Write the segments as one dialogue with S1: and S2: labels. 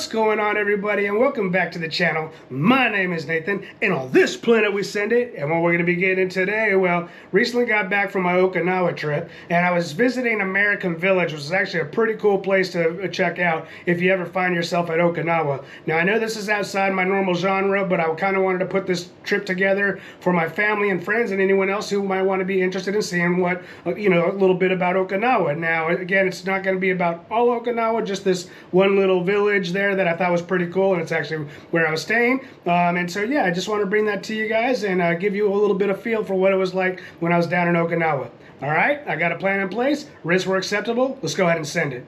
S1: What's going on, everybody, and welcome back to the channel. My name is Nathan, and on this planet we send it. And what we're going to be getting today, well, recently got back from my Okinawa trip, and I was visiting American Village, which is actually a pretty cool place to check out if you ever find yourself at Okinawa. Now, I know this is outside my normal genre, but I kind of wanted to put this trip together for my family and friends and anyone else who might want to be interested in seeing what, a little bit about Okinawa. Now, again, it's not going to be about all Okinawa, just this one little village there that I thought was pretty cool, and it's actually where I was staying. And so yeah, I just want to bring that to you guys and give you a little bit of feel for what it was like when I was down in Okinawa. All right, I got a plan in place. Risks were acceptable. Let's go ahead and send it.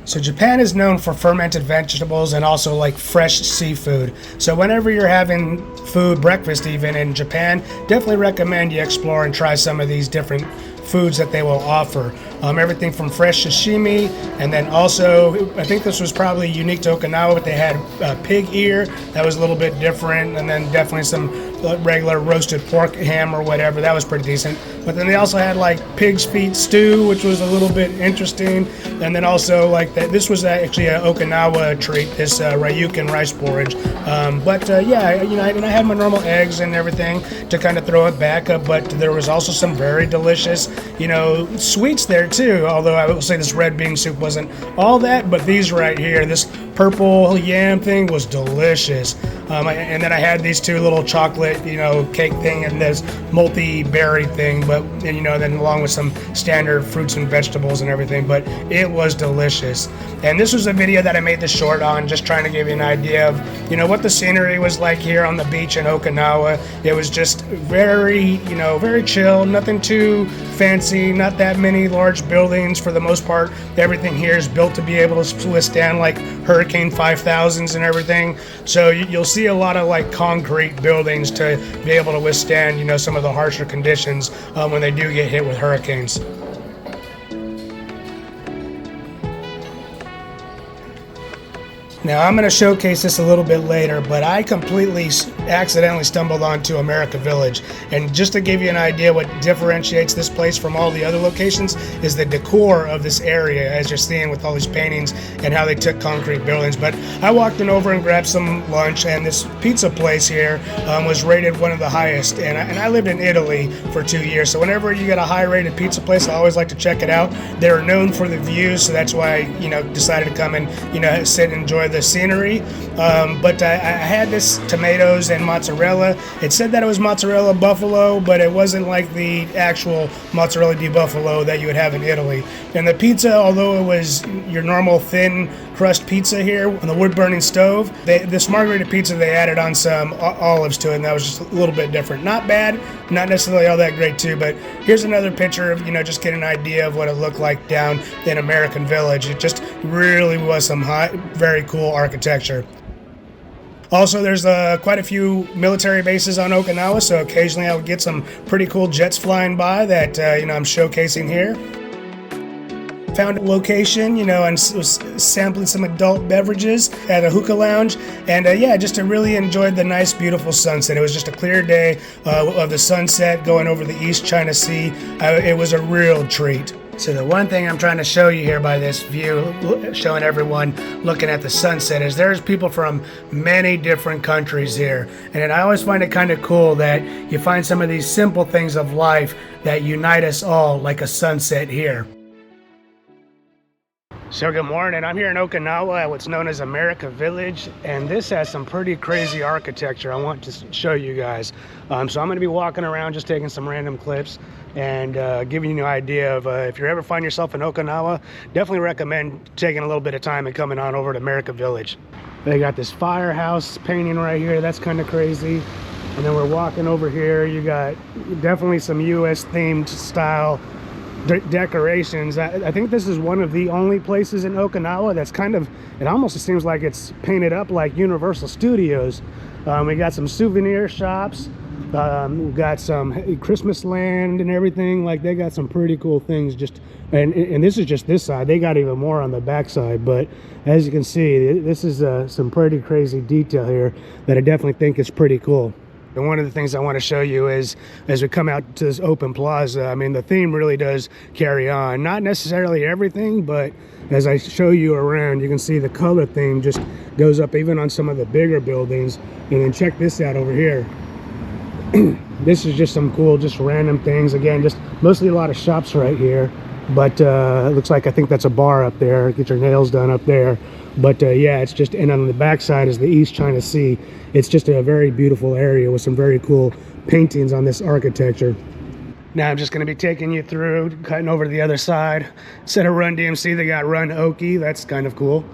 S1: So Japan is known for fermented vegetables and also like fresh seafood. So whenever you're having food, breakfast even in Japan, definitely recommend you explore and try some of these different foods that they will offer. Everything from fresh sashimi, and then also, I think this was probably unique to Okinawa, but they had pig ear that was a little bit different, and then definitely some regular roasted pork ham or whatever. That was pretty decent. But then they also had like pig's feet stew, which was a little bit interesting. And then also like that, this was actually an Okinawa treat, this Ryukin rice porridge. And I had my normal eggs and everything to kind of throw it back up, but there was also some very delicious, sweets there too. Although I will say this red bean soup wasn't all that, but these right here, this purple yam thing was delicious. And then I had these two little chocolate, cake thing and this multi-berry thing, but then along with some standard fruits and vegetables and everything, but it was delicious. And this was a video that I made this short on, just trying to give you an idea of, what the scenery was like here on the beach in Okinawa. It was just very, very chill, nothing too fancy, not that many large buildings for the most part. Everything here is built to be able to withstand like Hurricane 5000s and everything. So you'll see a lot of like concrete buildings to be able to withstand, some of the harsher conditions when they do get hit with hurricanes. Now, I'm going to showcase this a little bit later, but I completely accidentally stumbled onto America Village. And just to give you an idea what differentiates this place from all the other locations is the decor of this area, as you're seeing with all these paintings and how they took concrete buildings. But I walked in over and grabbed some lunch, and this pizza place here was rated one of the highest. And I lived in Italy for 2 years, so whenever you get a high-rated pizza place, I always like to check it out. They're known for the views, so that's why I, decided to come and, sit and enjoy the scenery. But I had this tomatoes and mozzarella. It said that it was mozzarella buffalo, but it wasn't like the actual mozzarella di buffalo that you would have in Italy. And the pizza, although it was your normal thin crust pizza here on the wood-burning stove, this margherita pizza, they added on some olives to it, and that was just a little bit different. Not bad, not necessarily all that great too, but here's another picture of, just get an idea of what it looked like down in American Village. It just really was some very cool architecture. Also, there's quite a few military bases on Okinawa, so occasionally I would get some pretty cool jets flying by that, I'm showcasing here. Found a location, and was sampling some adult beverages at a hookah lounge, and just really enjoyed the nice, beautiful sunset. It was just a clear day of the sunset going over the East China Sea. It was a real treat. So the one thing I'm trying to show you here by this view, showing everyone looking at the sunset, is there's people from many different countries here. And I always find it kind of cool that you find some of these simple things of life that unite us all, like a sunset here. So good morning, I'm here in Okinawa at what's known as America Village, and this has some pretty crazy architecture I want to show you guys. So I'm going to be walking around just taking some random clips and giving you an idea of if you ever find yourself in Okinawa, definitely recommend taking a little bit of time and coming on over to America Village. They got this firehouse painting right here, that's kind of crazy. And then we're walking over here, you got definitely some US themed style decorations. I think this is one of the only places in Okinawa that's it almost seems like it's painted up like Universal Studios. We got some souvenir shops, we got some Christmas land and everything. Like, they got some pretty cool things, and this is just this side. They got even more on the back side, but as you can see, this is some pretty crazy detail here that I definitely think is pretty cool. And one of the things I want to show you is, as we come out to this open plaza, I mean, the theme really does carry on. Not necessarily everything, but as I show you around, you can see the color theme just goes up even on some of the bigger buildings. And then check this out over here. This is just some cool, just random things. Again, just mostly a lot of shops right here. But it looks like, I think that's a bar up there. Get your nails done up there. But yeah, it's just, and on the back side is the East China Sea. It's just a very beautiful area with some very cool paintings on this architecture. Now I'm just going to be taking you through, cutting over to the other side. Instead of Run DMC, they got Run Oki. That's kind of cool.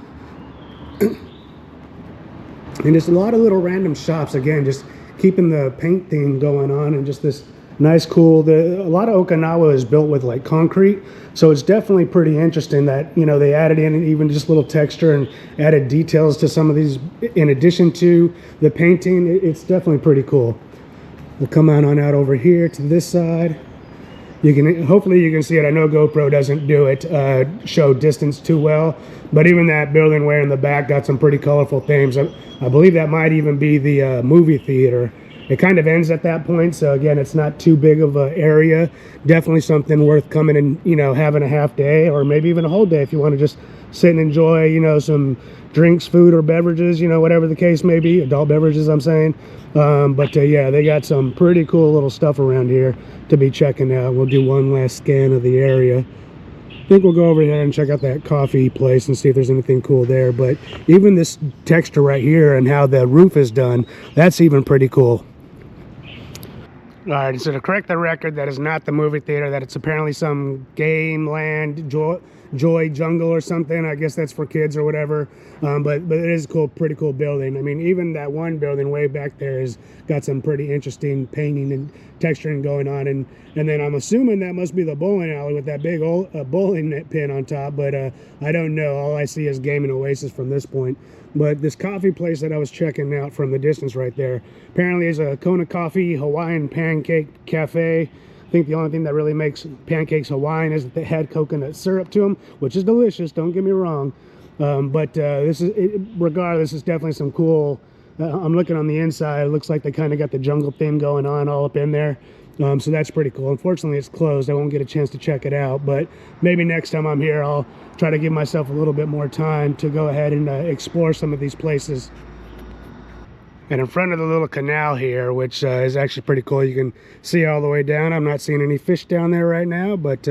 S1: And just a lot of little random shops, again, just keeping the paint theme going on, and just this nice, cool, a lot of Okinawa is built with like concrete, so it's definitely pretty interesting that, you know, they added in even just little texture and added details to some of these in addition to the painting. It's definitely pretty cool. We'll come on out over here to this side. You can, hopefully you can see it. I know GoPro doesn't do it, show distance too well, but even that building way in the back got some pretty colorful themes. I believe that might even be the movie theater. It kind of ends at that point, so again, it's not too big of an area. Definitely something worth coming and, you know, having a half day or maybe even a whole day if you want to just sit and enjoy, you know, some drinks, food, or beverages, you know, whatever the case may be, adult beverages, I'm saying. But yeah, they got some pretty cool little stuff around here to be checking out. We'll do one last scan of the area. I think we'll go over here and check out that coffee place and see if there's anything cool there. But even this texture right here and how the roof is done, that's even pretty cool. All right, so to correct the record, that is not the movie theater. That it's apparently some game land, Joy Jungle or something. I guess that's for kids or whatever. But it is a cool, pretty cool building. I mean, even that one building way back there has got some pretty interesting painting and texturing going on. And then I'm assuming that must be the bowling alley with that big old bowling pin on top. But I don't know. All I see is Gaming Oasis from this point. But this coffee place that I was checking out from the distance right there apparently is a Kona Coffee Hawaiian Pancake Cafe. I think the only thing that really makes pancakes Hawaiian is that they had coconut syrup to them, which is delicious, don't get me wrong. But this is, regardless, it's definitely some cool. I'm looking on the inside. It looks like they kind of got the jungle theme going on all up in there. So that's pretty cool. Unfortunately, it's closed. I won't get a chance to check it out, but maybe next time I'm here, I'll try to give myself a little bit more time to go ahead and explore some of these places. And in front of the little canal here, which is actually pretty cool, you can see all the way down. I'm not seeing any fish down there right now, but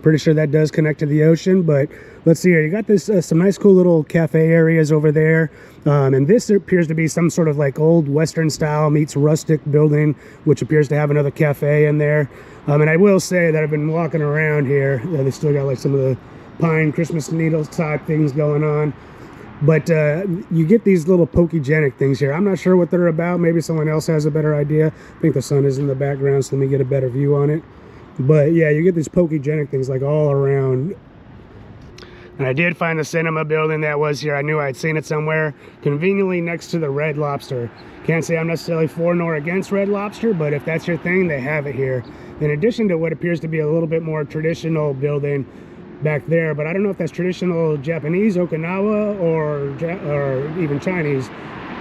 S1: pretty sure that does connect to the ocean. But let's see here. You got this some nice cool little cafe areas over there. And this appears to be some sort of like old Western style meets rustic building, which appears to have another cafe in there. And I will say that I've been walking around here. They still got like some of the pine Christmas needles type things going on. But you get these little pokegenic things here. I'm not sure what they're about. Maybe someone else has a better idea. I think the sun is in the background, so let me get a better view on it. But yeah, you get these pokegenic things like all around. And I did find the cinema building that was here. I knew I'd seen it somewhere, conveniently next to the Red Lobster. Can't say I'm necessarily for nor against Red Lobster, but if that's your thing, they have it here. In addition to what appears to be a little bit more traditional building back there, but I don't know if that's traditional Japanese, Okinawa, or even Chinese.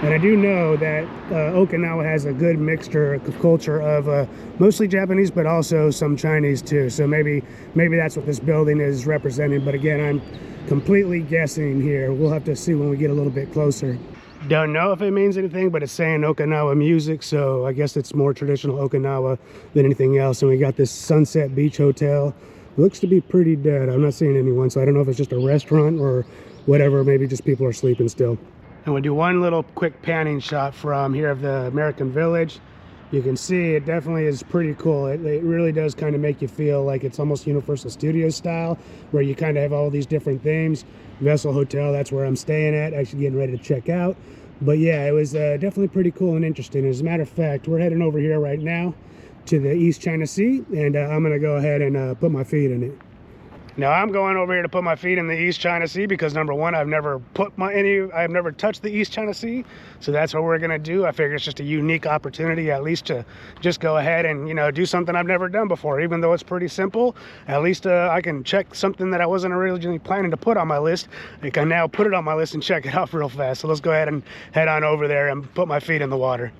S1: And I do know that Okinawa has a good mixture of culture of mostly Japanese, but also some Chinese too. So maybe that's what this building is representing. But again, I'm completely guessing here. We'll have to see when we get a little bit closer. Don't know if it means anything, but it's saying Okinawa music, so I guess it's more traditional Okinawa than anything else. And we got this Sunset Beach Hotel. Looks to be pretty dead. I'm not seeing anyone, so I don't know if it's just a restaurant or whatever. Maybe just people are sleeping still. And we'll do one little quick panning shot from here of the American Village. You can see it definitely is pretty cool. It really does kind of make you feel like it's almost Universal Studios style, where you kind of have all these different themes. Vessel Hotel, that's where I'm staying at, actually getting ready to check out. But yeah, it was definitely pretty cool and interesting. As a matter of fact, we're heading over here right now to the East China Sea, and I'm gonna go ahead and put my feet in it. Now I'm going over here to put my feet in the East China Sea because number one, I've never touched the East China Sea, so that's what we're gonna do. I figure it's just a unique opportunity, at least to just go ahead and, you know, do something I've never done before. Even though it's pretty simple, at least I can check something that I wasn't originally planning to put on my list. I can now put it on my list and check it out real fast. So let's go ahead and head on over there and put my feet in the water.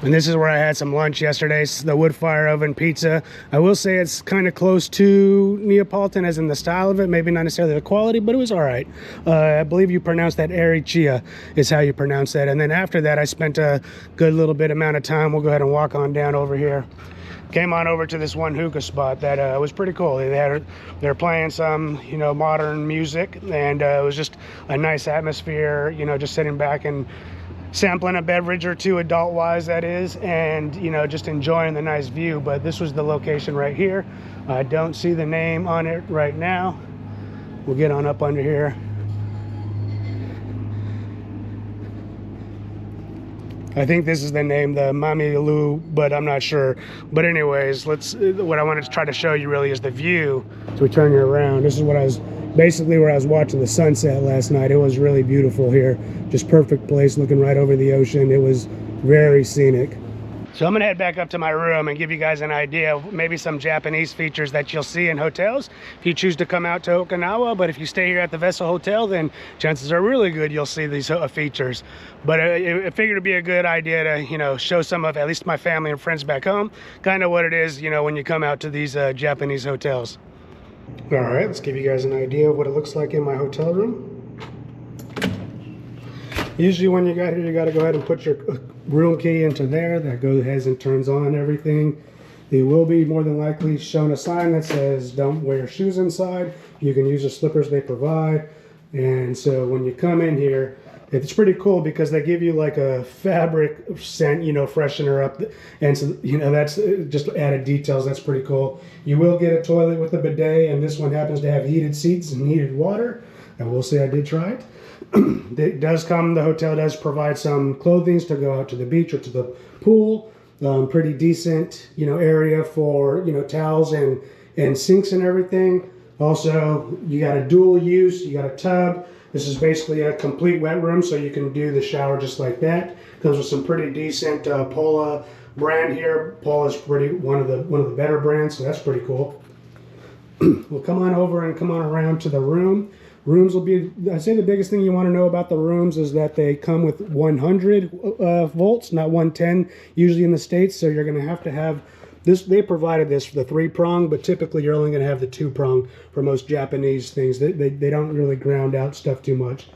S1: And this is where I had some lunch yesterday. It's the wood fire oven pizza. I will say it's kind of close to Neapolitan as in the style of it. Maybe not necessarily the quality, but it was all right. I believe you pronounce that Aricia is how you pronounce that. And then after that, I spent a good little bit amount of time. We'll go ahead and walk on down over here. Came on over to this one hookah spot that was pretty cool. They're playing some, you know, modern music, and it was just a nice atmosphere, you know, just sitting back and sampling a beverage or two, adult wise that is, and you know, just enjoying the nice view. But this was the location right here. I don't see the name on it right now. We'll get on up under here. I think this is the name, the Mamilu, but I'm not sure. But anyways, what I wanted to try to show you really is the view. So we turn you around. This is what I was basically where I was watching the sunset last night. It was really beautiful here. Just perfect place, looking right over the ocean. It was very scenic. So I'm gonna head back up to my room and give you guys an idea of maybe some Japanese features that you'll see in hotels if you choose to come out to Okinawa. But if you stay here at the Vessel Hotel, then chances are really good you'll see these features. But I figured it'd be a good idea to, you know, show some of at least my family and friends back home kind of what it is, you know, when you come out to these Japanese hotels. All right, let's give you guys an idea of what it looks like in my hotel room. Usually when you got here, you got to go ahead and put your room key into there. That goes ahead and turns on everything. You will be more than likely shown a sign that says don't wear shoes inside. You can use the slippers they provide. And so when you come in here, it's pretty cool because they give you like a fabric scent, you know, freshener up. And so, you know, that's just added details. That's pretty cool. You will get a toilet with a bidet, and this one happens to have heated seats and heated water. I will say I did try it. It does come, the hotel does provide some clothing to go out to the beach or to the pool. Pretty decent, you know, area for, you know, towels and sinks and everything. Also, you got a dual use, you got a tub. This is basically a complete wet room, so you can do the shower just like that. Comes with some pretty decent Pola brand here. Pola's pretty one of the better brands, so that's pretty cool. We'll come on over and come on around to the room. Rooms will be, I'd say the biggest thing you want to know about the rooms is that they come with 100 volts, not 110, usually in the States. So you're going to have this, they provided this for the 3-prong, but typically you're only going to have the 2-prong for most Japanese things. They don't really ground out stuff too much.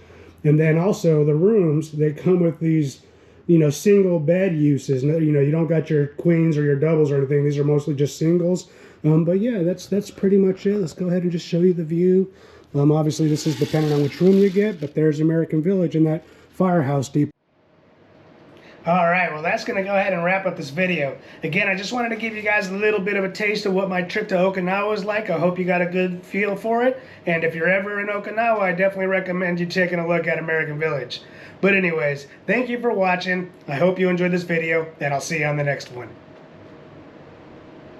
S1: And then also the rooms, they come with these, you know, single bed uses. You know, you don't got your queens or your doubles or anything. These are mostly just singles. But yeah, that's pretty much it. Let's go ahead and just show you the view. Obviously this is depending on which room you get, but there's American Village and that firehouse deep. All right, well that's going to go ahead and wrap up this video. Again, I just wanted to give you guys a little bit of a taste of what my trip to Okinawa was like. I hope you got a good feel for it. And if you're ever in Okinawa, I definitely recommend you taking a look at American Village. But anyways, thank you for watching. I hope you enjoyed this video, and I'll see you on the next one.